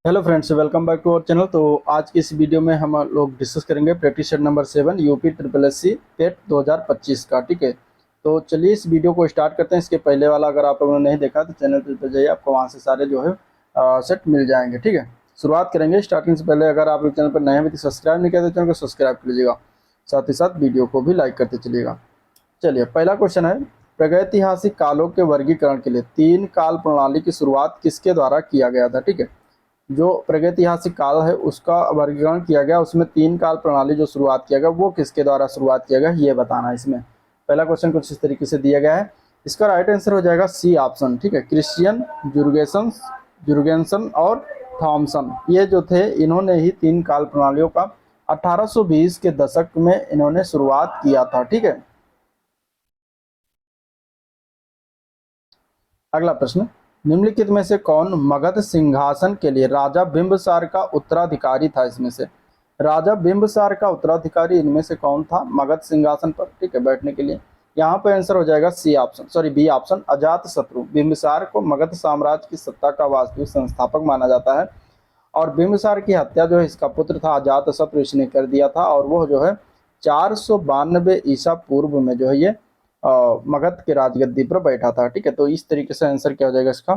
Hello friends, welcome back to our channel. तो आज की इस वीडियो में हम लोग डिस्कस करेंगे practice set number 7 UP triple S C PET 2025 का। ठीक है, तो चलिए इस वीडियो को स्टार्ट करते हैं। इसके पहले वाला अगर आप लोगों ने नहीं देखा तो चैनल पर जाइए, आपको वहाँ से सारे जो है सेट मिल जाएंगे। ठीक है, शुरुआत करेंगे। स्टार्टिंग से पहले अगर आप लोग चैनल पर नए हैं तो सब्सक्राइब नहीं किया तो चैनल को सब्सक्राइब कर लीजिएगा, साथ ही साथ वीडियो को भी लाइक करते चलिएगा। चलिए, पहला क्वेश्चन है, प्रागैतिहासिक कालों के वर्गीकरण के लिए तीन काल प्रणाली की शुरुआत किसके द्वारा किया गया था। ठीक है, जो प्रागैतिहासिक काल है उसका वर्गीकरण किया गया, उसमें तीन काल प्रणाली जो शुरुआत किया गया वो किसके द्वारा शुरुआत किया गया ये बताना है। इसमें पहला क्वेश्चन कुछ इस तरीके से दिया गया है। इसका राइट आंसर हो जाएगा सी ऑप्शन। ठीक है, क्रिश्चियन, जुर्गेंसन और थॉमसन, ये जो थे इन्होंने ही तीन काल प्रणालियों का 1820 के दशक में इन्होंने शुरुआत किया था। ठीक है, अगला प्रश्न, निम्नलिखित में से कौन मगध सिंहासन के लिए राजा बिंबिसार का उत्तराधिकारी था। इसमें से राजा बिंबिसार का उत्तराधिकारी इनमें से कौन था मगध सिंहासन पर, ठीक है, बैठने के लिए। यहाँ पे आंसर हो जाएगा C option, sorry B option, Ajatashatru. Bimbisara को मगध साम्राज्य की सत्ता का वास्तविक संस्थापक माना जाता है और बिंबिसार की हत्या जो है इसका पुत्र था अजात शत्रु, इसने कर दिया था। और वह जो है 492 ईसा पूर्व में जो है ये मगध के राजगद्दी पर बैठा था। ठीक है, तो इस तरीके से आंसर क्या हो जाएगा इसका,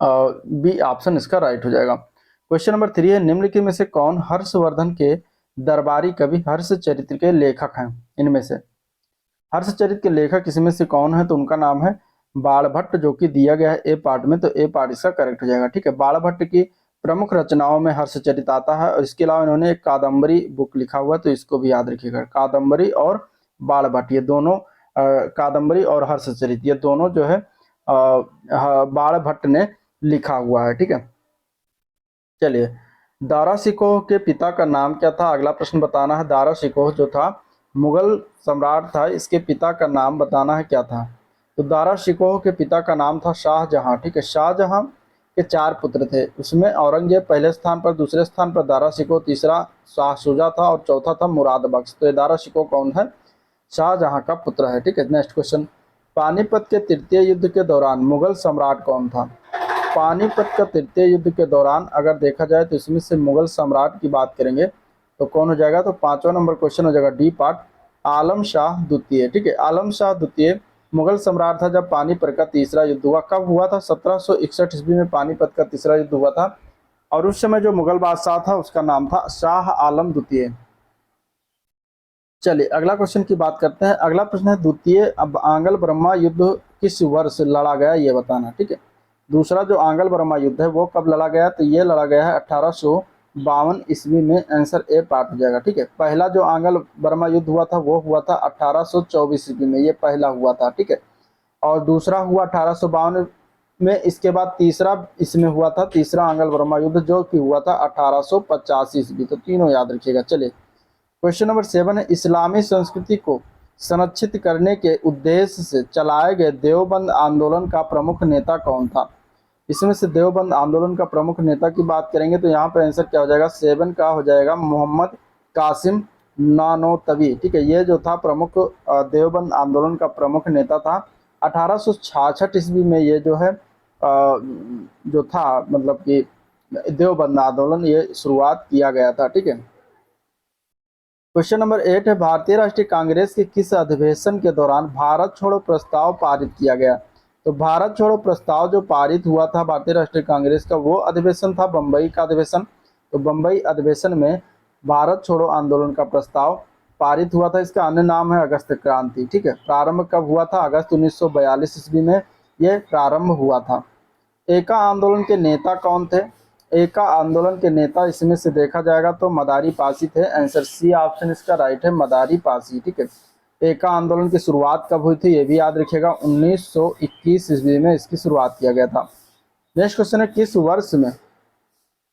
बी ऑप्शन इसका राइट हो जाएगा। क्वेश्चन नंबर 3 है, निम्नलिखित में से कौन हर्षवर्धन के दरबारी कवि हर्षचरित्र के लेखक हैं। इनमें से हर्षचरित्र के लेखक इसमें से कौन है, तो उनका नाम है बाणभट्ट, जो कि दिया गया है ए पार्ट में, तो ए पार्ट इसका करेक्ट हो जाएगा। ठीक है, बाणभट्ट की प्रमुख रचनाओं में हर्षचरित आता है और इसके अलावा इन्होंने एक कादम्बरी बुक लिखा हुआ है, तो इसको भी याद रखिएगा। कादम्बरी और बाणभट्ट ये दोनों, कादम्बरी और हर्षचरित ये दोनों जो है बाणभट्ट ने लिखा हुआ है। ठीक है, चलिए, दारा शिकोह के पिता का नाम क्या था, अगला प्रश्न बताना है। दारा शिकोह जो था मुगल सम्राट था, इसके पिता का नाम बताना है क्या था। तो दारा शिकोह के पिता का नाम था शाहजहां। ठीक है, शाहजहां के चार पुत्र थे, उसमें औरंगजेब पहले स्थान पर, दूसरे स्थान पर दारा शिकोह, तीसरा शाह शुजा था और चौथा था मुराद बख्श। तो ये दारा शिकोह कौन है, शाहजहां का पुत्र है। ठीक है, नेक्स्ट क्वेश्चन, पानीपत के तृतीय युद्ध के दौरान मुगल सम्राट कौन था। पानीपत का तृतीय युद्ध के दौरान अगर देखा जाए तो इसमें से मुगल सम्राट की बात करेंगे तो कौन हो जाएगा, तो पांचवा नंबर क्वेश्चन हो जाएगा डी पार्ट, आलम शाह द्वितीय। ठीक है, आलम शाह द्वितीय मुगल सम्राट था जब पानीपत का तीसरा युद्ध हुआ। कब हुआ था, 1761 ईस्वी में पानीपत का तीसरा युद्ध हुआ था और उस समय जो मुगल बादशाह था उसका नाम था शाह आलम द्वितीय। चलिए अगला क्वेश्चन की बात करते हैं। अगला प्रश्न है, द्वितीय अब आंगल ब्रह्मा युद्ध किस वर्ष लड़ा गया ये बताना। ठीक है, दूसरा जो आंगल ब्रह्मा युद्ध है वो कब लड़ा गया, तो ये लड़ा गया है 1852 ईस्वी में। आंसर ए पार्ट हो जाएगा। ठीक है, पहला जो आंगल ब्रह्मा युद्ध हुआ था वो हुआ था 1824 ईस्वी में, ये पहला हुआ था। ठीक है, और दूसरा हुआ 1852 में। इसके बाद तीसरा इसमें हुआ था, तीसरा आंगल ब्रह्मा युद्ध जो कि हुआ था 1885 ईस्वी। तो तीनों याद रखिएगा। चलिए क्वेश्चन नंबर 7 है, इस्लामी संस्कृति को संरक्षित करने के उद्देश्य से चलाए गए देवबंद आंदोलन का प्रमुख नेता कौन था। इसमें से देवबंद आंदोलन का प्रमुख नेता की बात करेंगे तो यहाँ पे आंसर क्या हो जाएगा, 7 का हो जाएगा मोहम्मद कासिम नानोतवी। ठीक है, ये जो था प्रमुख देवबंद आंदोलन का प्रमुख नेता था। 1866 ईस्वी में ये जो है जो था, मतलब कि देवबंद आंदोलन ये शुरुआत किया गया था। ठीक है, क्वेश्चन नंबर 8 है, भारतीय राष्ट्रीय कांग्रेस के किस अधिवेशन के दौरान भारत छोड़ो प्रस्ताव पारित किया गया। तो भारत छोड़ो प्रस्ताव जो पारित हुआ था भारतीय राष्ट्रीय कांग्रेस का वो अधिवेशन था बम्बई का अधिवेशन। तो बम्बई अधिवेशन में भारत छोड़ो आंदोलन का प्रस्ताव पारित हुआ था। इसका अन्य नाम है अगस्त क्रांति। ठीक है, प्रारंभ कब हुआ था, अगस्त 1942 ईस्वी में ये प्रारंभ हुआ था। एका आंदोलन के नेता कौन थे, एका आंदोलन के नेता इसमें से देखा जाएगा तो मदारी पासी थे। आंसर सी ऑप्शन इसका राइट है, मदारी पासी। ठीक है, एका आंदोलन की शुरुआत कब हुई थी ये भी याद रखिएगा, 1921 ईस्वी में इसकी शुरुआत किया गया था। नेक्स्ट क्वेश्चन है, किस वर्ष में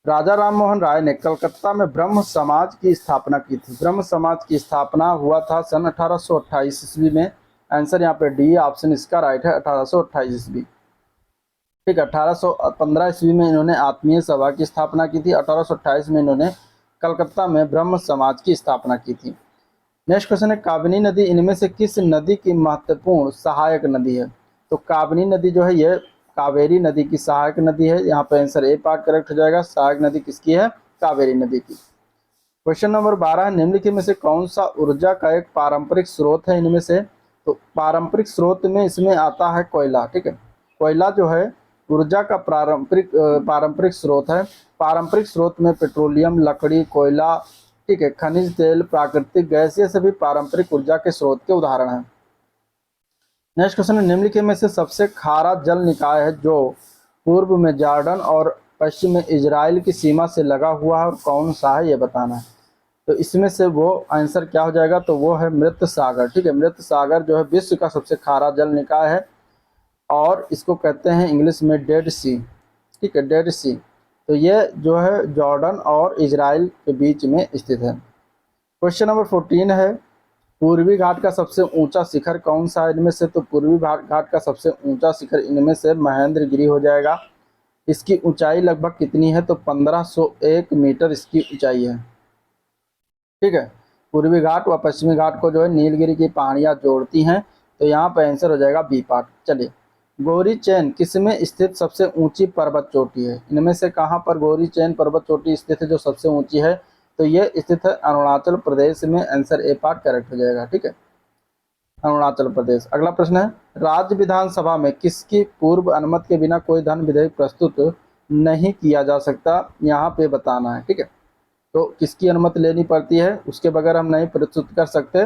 राजा राम मोहन राय ने कलकत्ता में ब्रह्म समाज की स्थापना की थी। ब्रह्म समाज की स्थापना हुआ था सन 1828 ईस्वी में। आंसर यहाँ पे डी ऑप्शन इसका राइट है, 1828 ईस्वी। ठीक है, 1815 ईस्वी में इन्होंने आत्मीय सभा की स्थापना की थी। 1828 में इन्होंने कलकत्ता में ब्रह्म समाज की स्थापना की थी। नेक्स्ट क्वेश्चन है, काबिनी नदी इनमें से किस नदी की महत्वपूर्ण सहायक नदी है। तो काबिनी नदी जो है ये कावेरी नदी की सहायक नदी है। यहाँ पे आंसर ए पार्ट करेक्ट हो जाएगा। सहायक नदी किसकी है? कावेरी नदी की। क्वेश्चन नंबर 12 है, निम्नलिखित में से कौन सा ऊर्जा का एक पारंपरिक स्रोत है इनमें से? तो पारंपरिक स्रोत में इसमें आता है कोयला। ठीक है, कोयला जो है ऊर्जा का पारंपरिक स्रोत है। पारंपरिक स्रोत में पेट्रोलियम, लकड़ी, कोयला, ठीक है, खनिज तेल, प्राकृतिक गैस, ये सभी पारंपरिक ऊर्जा के स्रोत के उदाहरण हैं। नेक्स्ट क्वेश्चन है, निम्नलिखित में से सबसे खारा जल निकाय है जो पूर्व में जॉर्डन और पश्चिम में इजराइल की सीमा से लगा हुआ है और कौन सा है ये बताना है। तो इसमें से वो आंसर क्या हो जाएगा? तो वो है मृत सागर। ठीक है, मृत सागर जो है विश्व का सबसे खारा जल निकाय है और इसको कहते हैं इंग्लिश में डेड सी। ठीक है, डेड सी। तो ये जो है जॉर्डन और इजराइल के बीच में स्थित है। क्वेश्चन नंबर 14 है, पूर्वी घाट का सबसे ऊंचा शिखर कौन सा है इनमें से? तो पूर्वी घाट का सबसे ऊंचा शिखर इनमें से महेंद्रगिरी हो जाएगा। इसकी ऊंचाई लगभग कितनी है? तो 1501 मीटर इसकी ऊंचाई है। ठीक है, पूर्वी घाट व पश्चिमी घाट को जो है नीलगिरी की पहाड़ियाँ जोड़ती हैं। तो यहाँ पर आंसर हो जाएगा बी पार्ट। चलिए, गौरी चैन किसमें स्थित सबसे ऊंची पर्वत चोटी है? इनमें से कहाँ पर गौरी चैन पर्वत चोटी स्थित है जो सबसे ऊंची है? तो ये स्थित है अरुणाचल प्रदेश में। आंसर ए पार्ट करेक्ट हो जाएगा। ठीक है, अरुणाचल प्रदेश। अगला प्रश्न है, राज्य विधानसभा में किसकी पूर्व अनुमति के बिना कोई धन विधेयक प्रस्तुत नहीं किया जा सकता? यहाँ पे बताना है। ठीक है, तो किसकी अनुमति लेनी पड़ती है, उसके बगैर हम नहीं प्रस्तुत कर सकते,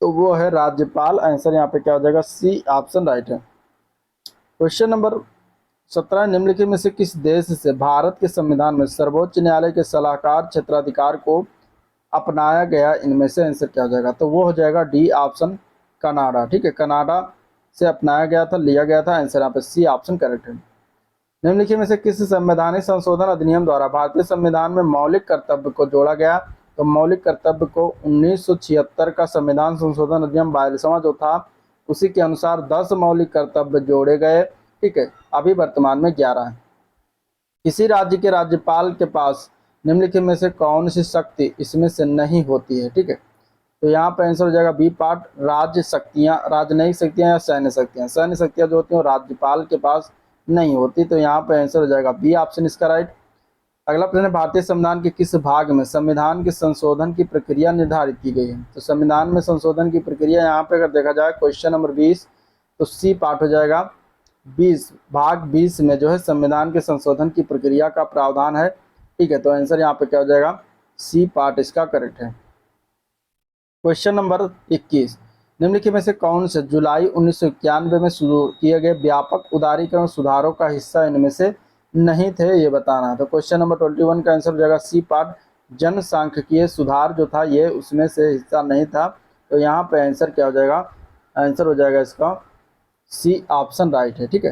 तो वो है राज्यपाल। आंसर यहाँ पे क्या हो जाएगा? सी ऑप्शन राइट है। क्वेश्चन नंबर 17, निम्नलिखित में से किस देश से भारत के संविधान में सर्वोच्च न्यायालय के सलाहकार क्षेत्राधिकार को अपनाया गया? इनमें से आंसर क्या हो जाएगा? तो वो हो जाएगा डी ऑप्शन, कनाडा। ठीक है, कनाडा से अपनाया गया था, लिया गया था। आंसर यहाँ पे सी ऑप्शन करेक्ट है। निम्नलिखित में से किस संवैधानिक संशोधन अधिनियम द्वारा भारतीय संविधान में मौलिक कर्तव्य को जोड़ा गया? तो मौलिक कर्तव्य को 1976 का संविधान संशोधन अधिनियम 42वां जो था उसी के अनुसार 10 मौलिक कर्तव्य जोड़े गए। ठीक है, अभी वर्तमान में 11 है। किसी राज्य के राज्यपाल के पास निम्नलिखित में से कौन सी शक्ति इसमें से नहीं होती है? ठीक है, तो यहाँ पे आंसर हो जाएगा बी पार्ट, राज्य शक्तियाँ, राजनयिक शक्तियाँ या सैन्य शक्तियाँ। सैन्य शक्तियाँ जो होती हैं वो राज्यपाल के पास नहीं होती। तो यहाँ पे आंसर हो जाएगा बी ऑप्शन इसका राइट। अगला प्रश्न है, भारतीय संविधान के किस भाग में संविधान के संशोधन की प्रक्रिया निर्धारित की गई है? तो संविधान में संशोधन की प्रक्रिया यहाँ पे अगर देखा जाए क्वेश्चन नंबर 20, तो सी पार्ट हो जाएगा। 20 भाग 20 में जो है संविधान के संशोधन की प्रक्रिया का प्रावधान है। ठीक है, तो आंसर यहाँ पे क्या हो जाएगा? सी पार्ट इसका करेक्ट है। क्वेश्चन नंबर 21, निम्नलिखित में से कौन से जुलाई 1991 में शुरू किए गए व्यापक उदारीकरण सुधारों का हिस्सा इनमें से नहीं थे? ये बताना है। तो क्वेश्चन नंबर 21 का आंसर हो जाएगा सी पार्ट, जनसांख्यिकीय सुधार जो था ये उसमें से हिस्सा नहीं था। तो यहाँ पे आंसर क्या हो जाएगा? आंसर हो जाएगा इसका सी ऑप्शन राइट है। ठीक है,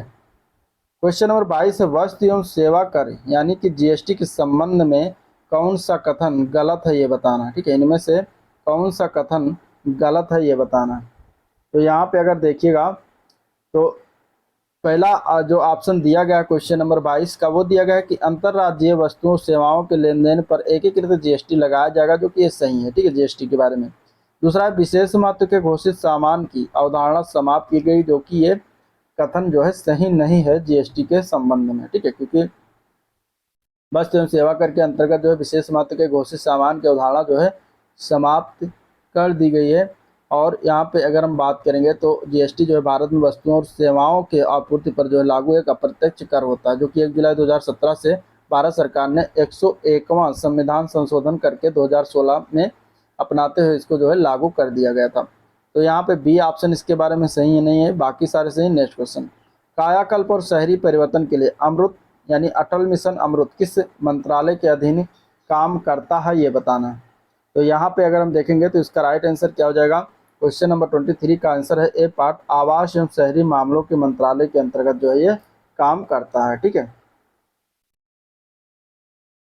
क्वेश्चन नंबर 22 है, वस्तु एवं सेवा कर यानी कि जीएसटी के संबंध में कौन सा कथन गलत है? ये बताना। ठीक है, इनमें से कौन सा कथन गलत है ये बताना। तो यहाँ पे अगर देखिएगा तो पहला जो ऑप्शन दिया गया क्वेश्चन नंबर 22 का वो दिया गया है कि अंतर्राज्यीय वस्तुओं सेवाओं के लेन देन पर एकीकृत जीएसटी लगाया जाएगा, जो कि ये सही है। ठीक है, जीएसटी के बारे में। दूसरा, विशेष महत्व के घोषित सामान की अवधारणा समाप्त की गई, जो कि ये कथन जो है सही नहीं है जीएसटी के संबंध में। ठीक है, क्योंकि वस्तु एवं सेवा कर के अंतर्गत जो है विशेष महत्व के घोषित सामान की अवधारणा जो है समाप्त कर दी गई है। और यहाँ पे अगर हम बात करेंगे तो जीएसटी जो है भारत में वस्तुओं और सेवाओं के आपूर्ति पर जो है लागू एक अप्रत्यक्ष कर होता है, जो कि 1 जुलाई 2017 से भारत सरकार ने 101वां संविधान संशोधन करके 2016 में अपनाते हुए इसको जो है लागू कर दिया गया था। तो यहाँ पे बी ऑप्शन इसके बारे में सही नहीं है, बाकी सारे सही। नेक्स्ट क्वेश्चन, कायाकल्प और शहरी परिवर्तन के लिए अमृत यानी अटल मिशन अमृत किस मंत्रालय के अधीन काम करता है? ये बताना है। तो यहाँ पे अगर हम देखेंगे तो इसका राइट आंसर क्या हो जाएगा? क्वेश्चन नंबर 23 का आंसर है ए पार्ट, आवास एवं शहरी मामलों के मंत्रालय के अंतर्गत जो है ये काम करता है। ठीक है,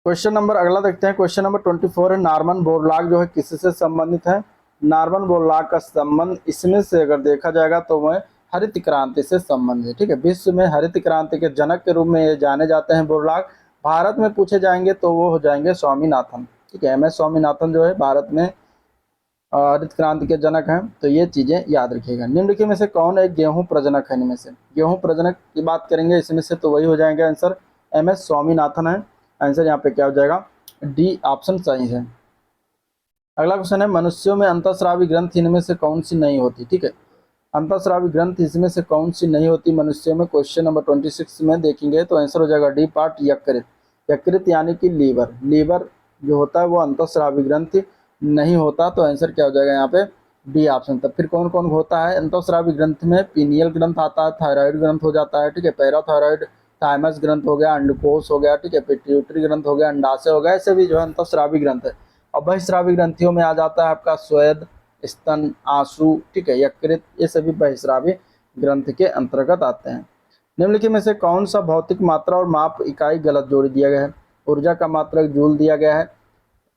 क्वेश्चन नंबर अगला देखते हैं। क्वेश्चन नंबर 24 है, नॉर्मन बोरलॉग जो है किससे संबंधित है? नॉर्मन बोरलॉग का संबंध इसमें से अगर देखा जाएगा तो वह हरित क्रांति से संबंधित है। ठीक है, विश्व में हरित क्रांति के जनक के रूप में ये जाने जाते हैं बोरलॉग। भारत में पूछे जाएंगे तो वो हो जाएंगे स्वामीनाथन। ठीक है, एम एस स्वामीनाथन जो है भारत में हरित क्रांति के जनक हैं। तो ये चीज़ें याद रखिएगा। निम्नलिखित में से कौन एक गेहूं प्रजनक है? इनमें से गेहूं प्रजनक की बात करेंगे इसमें से, तो वही हो जाएंगे आंसर MS स्वामीनाथन है। आंसर यहाँ पे क्या हो जाएगा? D ऑप्शन सही है। अगला क्वेश्चन है, मनुष्यों में अंतःस्रावी ग्रंथि इनमें से कौन सी नहीं होती? ठीक है, अंतःस्रावी ग्रंथि इसमें से कौन सी नहीं होती मनुष्यों में? क्वेश्चन नंबर 26 में देखेंगे तो आंसर हो जाएगा डी पार्ट यकृत। यकृत यानी कि लीवर। लीवर जो होता है वो अंतःस्रावी ग्रंथि नहीं होता, तो आंसर क्या हो जाएगा यहाँ पे? D option. तब फिर कौन कौन होता है अंतःस्रावी ग्रंथ में? पीनियल ग्रंथ आता है, थायराइड ग्रंथ हो जाता है, ठीक है, पैराथायराइड, थाइमस ग्रंथ हो गया, अंडकोश हो गया, ठीक है, पिट्यूटरी ग्रंथ हो गया, अंडाशय हो गया, ऐसे भी जो है अंतःस्रावी ग्रंथ है। और बहिस्रावी ग्रंथियों में आ जाता है आपका स्वेद, स्तन, आंसू, ठीक है, यकृत, ये सभी बहिस्रावी ग्रंथ के अंतर्गत आते हैं। निम्नलिखित में से कौन सा भौतिक मात्रा और माप इकाई गलत जोड़ दिया गया है? ऊर्जा का मात्रक जूल दिया गया है,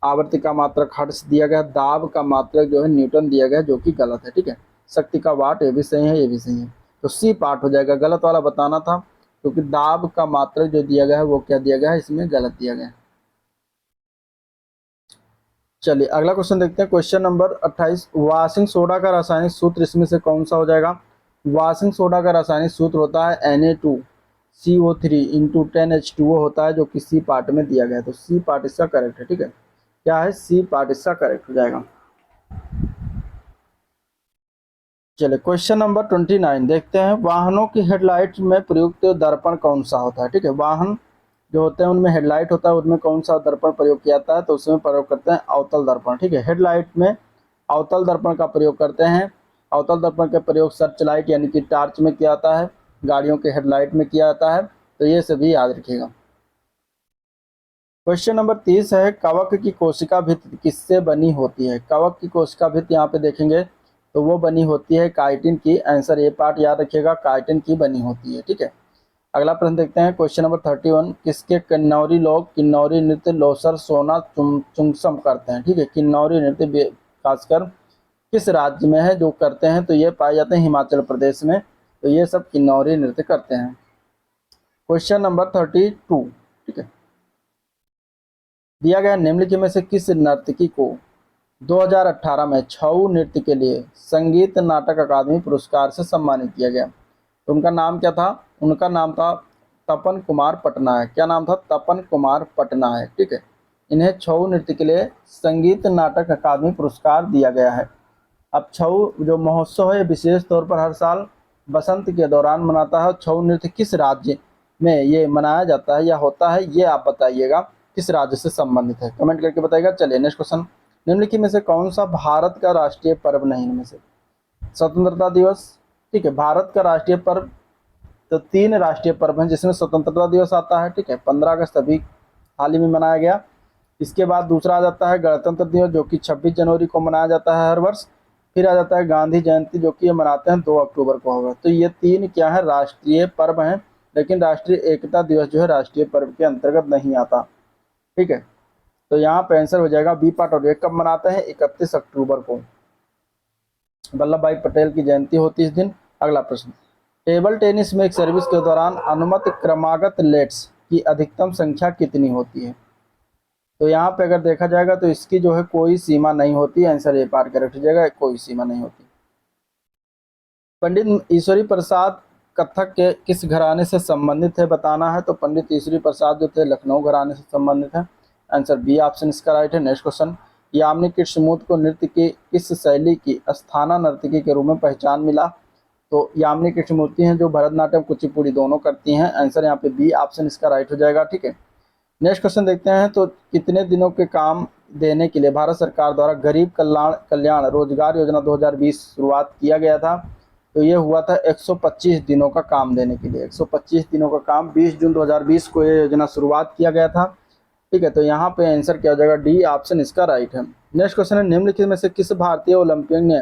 आवर्ती का मात्रक हर्ट्ज दिया गया है, दाब का मात्रक जो है न्यूटन दिया गया है, जो कि गलत है, ठीक है। शक्ति का वाट, ये भी सही है, ये भी सही है। तो सी पार्ट हो जाएगा, गलत वाला बताना था, क्योंकि दाब का मात्रक जो दिया गया है वो क्या दिया गया है? इसमें गलत दिया गया है। चलिए अगला क्वेश्चन देखते हैं, क्वेश्चन नंबर 28। वाशिंग सोडा का रासायनिक सूत्र इसमें से कौन सा हो जाएगा? वाशिंग सोडा का रासायनिक सूत्र होता है Na2CO3 इंटू 10H2O होता है, जो कि सी पार्ट में दिया गया है। तो सी पार्ट इसका करेक्ट है, ठीक है, क्या है? सी पार्ट इसका करेक्ट हो जाएगा। चलिए क्वेश्चन नंबर 29 देखते हैं, वाहनों की हेडलाइट में प्रयुक्त दर्पण कौन सा होता है? ठीक है, वाहन जो होते हैं उनमें हेडलाइट होता है, उनमें कौन सा दर्पण प्रयोग किया जाता है? तो उसमें प्रयोग करते हैं अवतल दर्पण, ठीक है, हेडलाइट में अवतल दर्पण का प्रयोग करते हैं। अवतल दर्पण का प्रयोग सर्च लाइट यानी कि टार्च में किया जाता है, गाड़ियों के हेडलाइट में किया जाता है। तो ये सभी याद रखिएगा। क्वेश्चन नंबर 30 है, कवक की कोशिका भित्ति किससे बनी होती है? कवक की कोशिका भित्ति यहाँ पे देखेंगे तो वो बनी होती है काइटिन की। आंसर ये पार्ट याद रखिएगा, काइटिन की बनी होती है, ठीक है। अगला प्रश्न देखते हैं, क्वेश्चन नंबर 31। किसके किन्नौरी लोग किन्नौरी नृत्य लोसर सोना चुंगसम करते हैं? ठीक है, किन्नौरी नृत्य खासकर किस राज्य में है जो करते हैं? तो ये पाए जाते हैं हिमाचल प्रदेश में। तो ये सब किन्नौरी नृत्य करते हैं। क्वेश्चन नंबर 32, ठीक है, दिया गया निम्नलिखित में से किस नर्तकी को 2018 में छऊ नृत्य के लिए संगीत नाटक अकादमी पुरस्कार से सम्मानित किया गया? तो उनका नाम क्या था? उनका नाम था तपन कुमार पटनायक। क्या नाम था? तपन कुमार पटनायक, ठीक है। इन्हें छऊ नृत्य के लिए संगीत नाटक अकादमी पुरस्कार दिया गया है। अब छऊ जो महोत्सव है विशेष तौर पर हर साल बसंत के दौरान मनाता है। छऊ नृत्य किस राज्य में ये मनाया जाता है या होता है, ये आप बताइएगा किस राज्य से संबंधित है, कमेंट करके बताइएगा। चलिए नेक्स्ट क्वेश्चन, निम्नलिखित में से कौन सा भारत का राष्ट्रीय पर्व नहीं? इनमें से स्वतंत्रता दिवस, ठीक है, भारत का राष्ट्रीय पर्व तो 3 राष्ट्रीय पर्व हैं जिसमें स्वतंत्रता दिवस आता है, ठीक है, 15 अगस्त अभी हाल ही में मनाया गया। इसके बाद दूसरा आ जाता है गणतंत्र दिवस, जो कि 26 जनवरी को मनाया जाता है हर वर्ष। फिर आ जाता है गांधी जयंती, जो कि ये मनाते हैं 2 अक्टूबर को होगा। तो ये 3 क्या है? राष्ट्रीय पर्व हैं, लेकिन राष्ट्रीय एकता दिवस जो है राष्ट्रीय पर्व के अंतर्गत नहीं आता, ठीक है। तो यहाँ पे आंसर हो जाएगा बी पार्ट। और ये कब मनाते हैं? 31 अक्टूबर को वल्लभ भाई पटेल की जयंती होती है इस दिन। अगला प्रश्न, टेबल टेनिस में एक सर्विस के दौरान अनुमत क्रमागत लेट्स की अधिकतम संख्या कितनी होती है? तो यहाँ पे अगर देखा जाएगा तो इसकी जो है कोई सीमा नहीं होती। आंसर ए पार्ट करेक्ट हो जाएगा, कोई सीमा नहीं होती। पंडित ईश्वरी प्रसाद कथक के किस घराने से संबंधित है बताना है। तो पंडित ईश्वरी प्रसाद जो थे लखनऊ घराने से संबंधित है। आंसर बी ऑप्शन इसका राइट है। नेक्स्ट क्वेश्चन, यामिनी कृष्णमूर्ति को नृत्य की किस शैली की अस्थाना नर्तकी के रूप में पहचान मिला? तो यामिनी कृष्णमूर्ति हैं जो भरतनाट्यम कुचिपुड़ी दोनों करती हैं। आंसर यहाँ पे बी ऑप्शन इसका राइट हो जाएगा, ठीक है। नेक्स्ट क्वेश्चन देखते हैं, तो कितने दिनों के काम देने के लिए भारत सरकार द्वारा गरीब कल्याण रोजगार योजना 2020 शुरुआत किया गया था? तो ये हुआ था 125 दिनों का काम देने के लिए। 125 दिनों का काम 20 जून 2020 को ये योजना शुरुआत किया गया था, ठीक है। तो यहाँ पे आंसर क्या हो जाएगा? डी ऑप्शन इसका राइट है। नेक्स्ट क्वेश्चन है, निम्नलिखित में से किस भारतीय ओलंपियन ने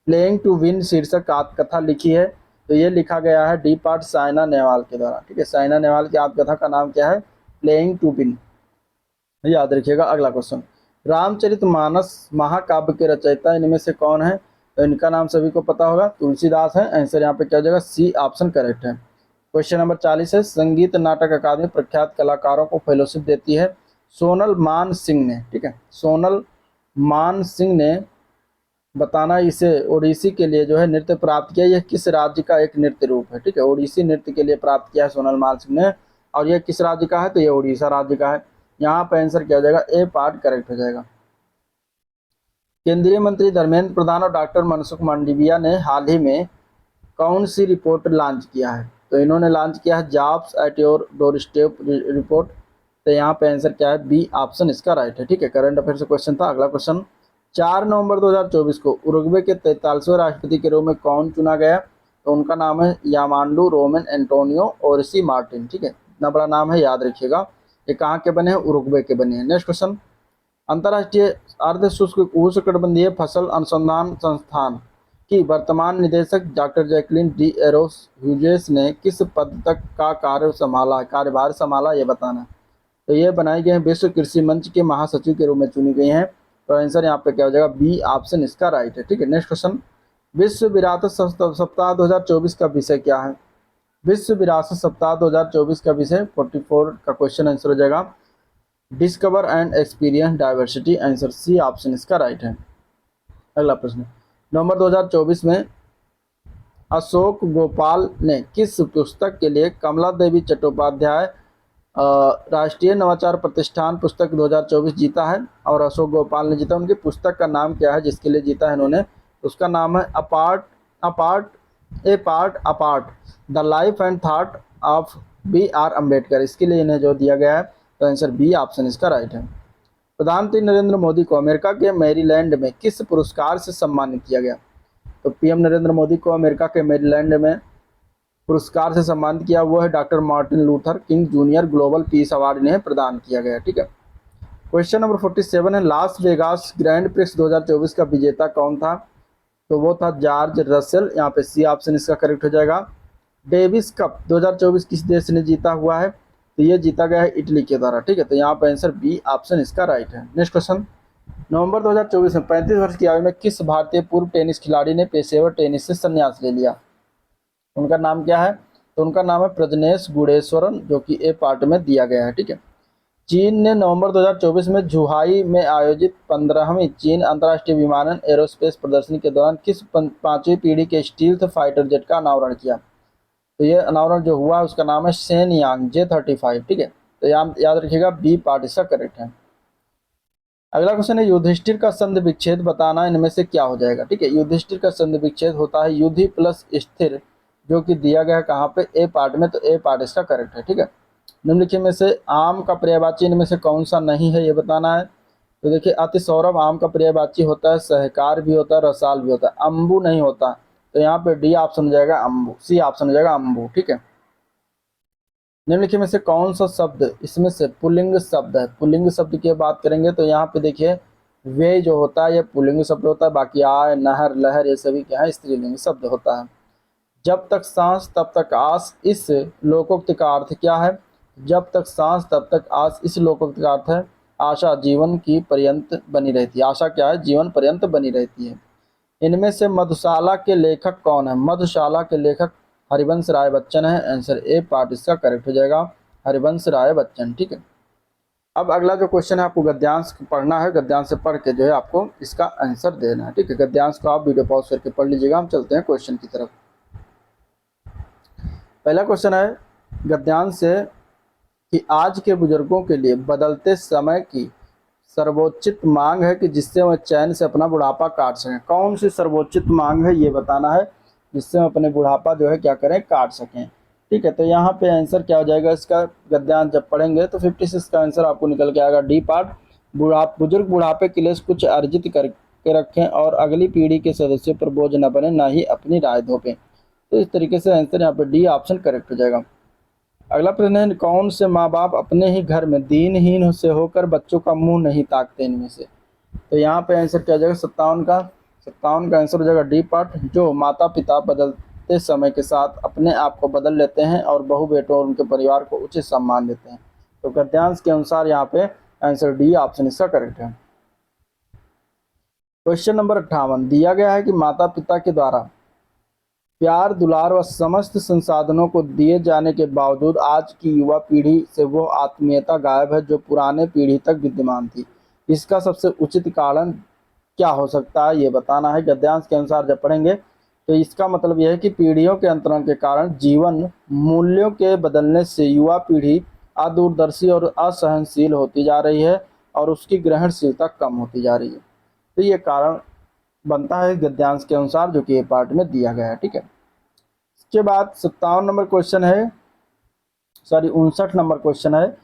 प्लेइंग टू विन शीर्षक आत्मकथा लिखी है? तो ये लिखा गया है डी पार्ट साइना नेहवाल के द्वारा, ठीक है। साइना नेहवाल की आत्मकथा का नाम क्या है? प्लेइंग टू विन, याद रखिएगा। अगला क्वेश्चन, रामचरितमानस महाकाव्य के रचयिता इनमें से कौन है? तो इनका नाम सभी को पता होगा, तुलसीदास है। आंसर यहाँ पे क्या हो जाएगा? सी ऑप्शन करेक्ट है। क्वेश्चन नंबर 40 है, संगीत नाटक अकादमी प्रख्यात कलाकारों को फेलोशिप देती है? सोनल मान सिंह ने, ठीक है, सोनल मान सिंह ने बताना इसे ओडिसी के लिए जो है नृत्य प्राप्त किया, यह किस राज्य का एक नृत्य रूप है, ठीक है। ओडिसी नृत्य के लिए प्राप्त किया है सोनल मान सिंह ने, और यह किस राज्य का है, तो यह उड़ीसा राज्य का है। यहाँ पे आंसर क्या हो जाएगा, ए पार्ट करेक्ट हो जाएगा। केंद्रीय मंत्री धर्मेंद्र प्रधान और डॉक्टर मनसुख मांडविया ने हाल ही में कौन सी रिपोर्ट लॉन्च किया है, तो इन्होंने लॉन्च किया है jobs at your door step report. तो यहाँ पे आंसर क्या है, बी ऑप्शन इसका राइट है, ठीक है। करंट अफेयर से क्वेश्चन था। अगला क्वेश्चन, 4 नवंबर 2024 को उरुग्वे के 43वें राष्ट्रपति के रूप में कौन चुना गया, तो उनका नाम है यामांडू रोमन एंटोनियो ओरसी मार्टिन, ठीक है। इतना बड़ा नाम है, याद रखिएगा। ये कहाँ के बने हैं, उरुग्वे के बने हैं। नेक्स्ट क्वेश्चन, अंतर्राष्ट्रीय अर्ध शुष्क उष्णकटिबंधीय फसल अनुसंधान संस्थान की वर्तमान निदेशक doctor Jacqueline D arrows Hughes ने किस पद तक का कार्यभार संभाला, ये बताना है। तो ये बनाई गई विश्व कृषि मंच के महासचिव के रूप में चुनी गई हैं। तो आंसर यहाँ पे क्या हो जाएगा, बी ऑप्शन इसका राइट है, ठीक है। नेक्स्ट क्वेश्चन, विश्व विरासत सप्ताह 2024 का विषय क्या है। विश्व विरासत सप्ताह 2024 का विषय 44 का क्वेश्चन आंसर हो जाएगा, discover and experience diversity. Answer C option इसका राइट है। अगला प्रश्न, नवंबर 2024 में अशोक गोपाल ने किस पुस्तक के लिए कमला देवी चट्टोपाध्याय राष्ट्रीय नवाचार प्रतिष्ठान पुस्तक 2024 जीता है, और अशोक गोपाल ने जीता। उनकी पुस्तक का नाम क्या है जिसके लिए जीता है इन्होंने, उसका नाम है apart apart the life and thought of B R Ambedkar. इसके लिए इन्हें जो दिया गया है, तो आंसर बी ऑप्शन इसका राइट है। प्रधानमंत्री नरेंद्र मोदी को अमेरिका के मैरीलैंड में किस पुरस्कार से सम्मानित किया गया, तो पीएम नरेंद्र मोदी को अमेरिका के मैरीलैंड में पुरस्कार से सम्मानित किया, वो है doctor Martin Luther king junior global peace award इन्हें प्रदान किया गया, ठीक है। क्वेश्चन नंबर 47 है, लास वेगास ग्रैंड प्रिक्स 2024 का विजेता कौन था, तो वो था जॉर्ज रसेल। यहाँ पे सी ऑप्शन इसका करेक्ट हो जाएगा। डेविस कप 2024 किस देश ने जीता हुआ है, तो ये जीता गया है इटली के द्वारा, ठीक है। तो यहाँ पे आंसर बी ऑप्शन इसका राइट है। नेक्स्ट क्वेश्चन, नवंबर 2024 में 35 वर्ष की आयु में किस भारतीय पूर्व टेनिस खिलाड़ी ने पेशेवर टेनिस से संन्यास ले लिया, उनका नाम क्या है, तो उनका नाम है प्रजनेश गुणेश्वरन, जो कि ए पार्ट में दिया गया है, ठीक है। चीन ने नवंबर 2024 में जुहाई में आयोजित 15वीं चीन अंतर्राष्ट्रीय विमानन एरोस्पेस प्रदर्शनी के दौरान किस 5वीं पीढ़ी के स्टील्थ फाइटर जेट का अनावरण किया, तो ये अनावरण जो हुआ उसका नाम है शेनयांग J-35, ठीक है। तो याद रखिएगा, बी पार्ट इसका करेक्ट है। अगला क्वेश्चन है, युधिष्ठिर का संधि विच्छेद बताना इनमें से क्या हो जाएगा, ठीक है। युधिष्ठिर का संधि विच्छेद होता है युधि प्लस स्थिर, जो कि दिया गया है कहाँ पे, ए पार्ट में। तो ए पार्ट इसका करेक्ट है, ठीक है। निम्नलिखित में से आम का पर्यायवाची इनमें से कौन सा नहीं है, ये बताना है। तो देखिए, अति सौरभ आम का पर्यायवाची होता है, सहकार भी होता है, रसाल भी होता है, अम्बू नहीं होता। तो यहाँ पे डी ऑप्शन हो जाएगा अम्बू, सी ऑप्शन हो जाएगा अम्बू, ठीक है। निम्नलिखित में से कौन सा शब्द इसमें से पुल्लिंग शब्द है। पुल्लिंग शब्द की बात करेंगे तो यहाँ पे देखिए, वे जो होता है ये पुल्लिंग शब्द होता है, बाकी आय नहर लहर ये सभी क्या है, स्त्रीलिंग शब्द होता है। जब तक सांस तब तक आस, इस लोकोक्ति का अर्थ क्या है, जब तक सांस तब तक आस, इस लोकोक्ति का अर्थ है आशा जीवन की पर्यंत बनी रहती है। आशा क्या है, जीवन पर्यंत बनी रहती है। इनमें से मधुशाला के लेखक कौन है, मधुशाला के लेखक हरिवंश राय बच्चन है। आंसर ए पार्ट इसका करेक्ट हो जाएगा, हरिवंश राय बच्चन, ठीक है। अब अगला जो क्वेश्चन है, आपको गद्यांश पढ़ना है, गद्यांश से पढ़ के जो है आपको इसका आंसर देना है, ठीक है। गद्यांश को आप वीडियो पॉज करके पढ़ लीजिएगा। हम चलते हैं क्वेश्चन की तरफ। पहला क्वेश्चन है गद्यांश से कि आज के बुजुर्गों के लिए बदलते समय की सर्वोच्चित मांग है कि जिससे वह चैन से अपना बुढ़ापा काट सकें। कौन सी सर्वोच्चित मांग है ये बताना है, जिससे हम अपने बुढ़ापा जो है क्या करें, काट सकें, ठीक है। तो यहाँ पे आंसर क्या हो जाएगा इसका, गद्यांश जब पढ़ेंगे तो 56 का आंसर आपको निकल के आएगा, डी पार्ट। बुजुर्ग बुढ़ापे के लिए कुछ अर्जित करके रखें और अगली पीढ़ी के सदस्यों पर बोझ न बने, ना ही अपनी राय थोपें। तो इस तरीके से आंसर यहाँ पे डी ऑप्शन करेक्ट हो जाएगा। अगला प्रश्न है, कौन से माँ बाप अपने ही घर में दीनहीन से होकर बच्चों का मुंह नहीं ताकते इनमें से। तो यहाँ पे आंसर क्या हो जाएगा, 57 का आंसर हो जाएगा डी पार्ट। जो माता पिता बदलते समय के साथ अपने आप को बदल लेते हैं और बहू बेटों और उनके परिवार को उचित सम्मान देते हैं। तो गद्यांश के अनुसार यहाँ पे आंसर डी ऑप्शन इसका करेक्ट है। क्वेश्चन नंबर 58 दिया गया है कि माता पिता के द्वारा प्यार दुलार व समस्त संसाधनों को दिए जाने के बावजूद आज की युवा पीढ़ी से वो आत्मीयता गायब है जो पुराने पीढ़ी तक विद्यमान थी। इसका सबसे उचित कारण क्या हो सकता है ये बताना है। गद्यांश के अनुसार जब पढ़ेंगे तो इसका मतलब यह है कि पीढ़ियों के अंतरण के कारण जीवन मूल्यों के बदलने से युवा पीढ़ी अदूरदर्शी और असहनशील होती जा रही है और उसकी ग्रहणशीलता कम होती जा रही है। तो ये कारण बनता है गद्यांश के अनुसार, जो कि ये पार्ट में दिया गया है। ठीक है, इसके बाद 57 नंबर क्वेश्चन है, सॉरी 59 नंबर क्वेश्चन है।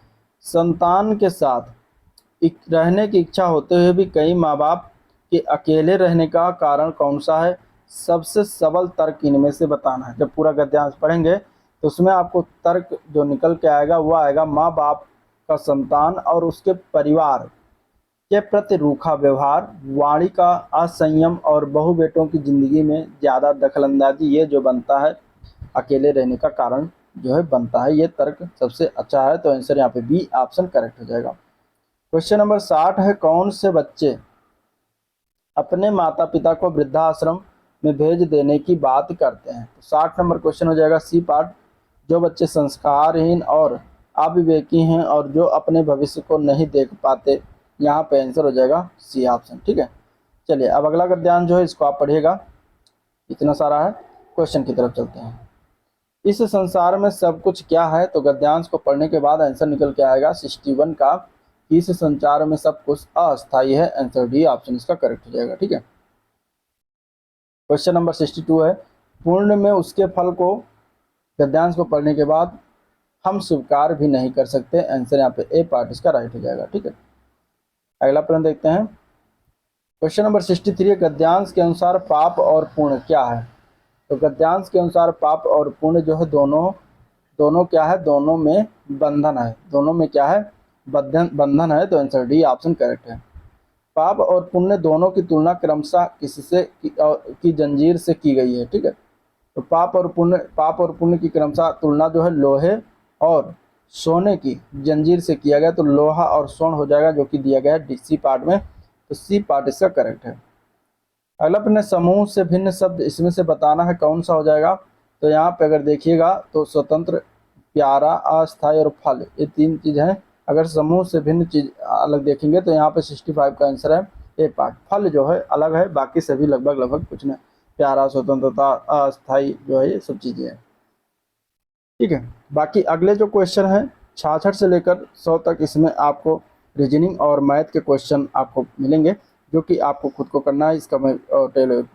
संतान के साथ रहने की इच्छा होते हुए भी कई माँ बाप के अकेले रहने का कारण कौन सा है? सबसे सबल तर्क इनमें से बताना है। जब पूरा गद्यांश पढ़ेंगे तो उसमें आपको तर्क जो निकल के आएगा वो आएगा माँ बाप का संतान और उसके परिवार के प्रति रूखा व्यवहार, वाणी का असंयम और बहु बेटों की जिंदगी में ज़्यादा दखलंदाजी, ये जो बनता है अकेले रहने का कारण जो है बनता है। ये तर्क सबसे अच्छा है, तो आंसर यहाँ पे बी ऑप्शन करेक्ट हो जाएगा। क्वेश्चन नंबर 60 है, कौन से बच्चे अपने माता पिता को वृद्धाश्रम में भेज देने की बात करते हैं? तो 60 नंबर क्वेश्चन हो जाएगा सी पार्ट। जो बच्चे संस्कारहीन और अविवेकी हैं और जो अपने भविष्य को नहीं देख पाते, यहाँ पे आंसर हो जाएगा सी ऑप्शन। ठीक है, चलिए अब अगला गद्यांश जो है इसको आप पढ़िएगा, इतना सारा है। क्वेश्चन की तरफ चलते हैं। इस संसार में सब कुछ क्या है? तो गद्यांश को पढ़ने के बाद आंसर निकल के आएगा 61 का, इस संचार में सब कुछ अस्थायी है। आंसर डी ऑप्शन इसका करेक्ट हो जाएगा। ठीक है, क्वेश्चन नंबर 62 है, पूर्ण में उसके फल को गद्यांश को पढ़ने के बाद हम स्वीकार भी नहीं कर सकते। आंसर यहाँ पे ए पार्ट इसका राइट हो जाएगा। ठीक है, अगला प्रश्न देखते हैं। क्वेश्चन नंबर 63, गद्यांश के अनुसार पाप और पुण्य क्या है? तो गद्यांश के अनुसार पाप और पुण्य जो है दोनों क्या है? दोनों में बंधन है। दोनों में क्या है? बंधन है। तो आंसर डी ऑप्शन करेक्ट है। पाप और पुण्य दोनों की तुलना क्रमशः किससे की जंजीर से की गई है? ठीक है, तो पाप और पुण्य की क्रमशः तुलना जो है लोहे और सोने की जंजीर से किया गया। तो लोहा और स्वर्ण हो जाएगा, जो कि दिया गया है सी पार्ट में। तो सी पार्ट इसका करेक्ट है। अगला प्रश्न, समूह से भिन्न शब्द इसमें से बताना है, कौन सा हो जाएगा? तो यहाँ पे अगर देखिएगा तो स्वतंत्र, प्यारा, अस्थायी और फल, ये तीन चीज हैं। अगर समूह से भिन्न चीज अलग देखेंगे तो यहाँ पे 65 का आंसर है ए पार्ट। फल जो है अलग है, बाकी सभी लगभग कुछ नहीं। प्यारा, स्वतंत्रता, अस्थायी जो है ये सब चीजें हैं। ठीक है, बाकी अगले जो क्वेश्चन है 66 से लेकर 100 तक, इसमें आपको रीजनिंग और मैथ के क्वेश्चन आपको मिलेंगे, जो कि आपको खुद को करना है। इसका मैं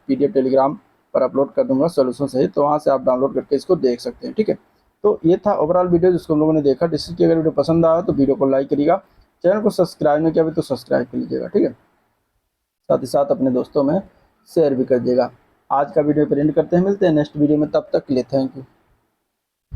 PDF टेलीग्राम पर अपलोड कर दूंगा सोल्यूशन सहित, तो वहाँ से आप डाउनलोड करके इसको देख सकते हैं। ठीक है, तो ये था ओवरऑल वीडियो जिसको हम लोगों ने देखा। जिसकी अगर वीडियो पसंद आया तो वीडियो को लाइक करिएगा, चैनल को सब्सक्राइब नहीं किया अभी तो सब्सक्राइब कर लीजिएगा। ठीक है, साथ ही साथ अपने दोस्तों में शेयर भी कर दीजिएगा। आज का वीडियो पर एंड करते हैं, मिलते हैं नेक्स्ट वीडियो में, तब तक के लिए थैंक यू।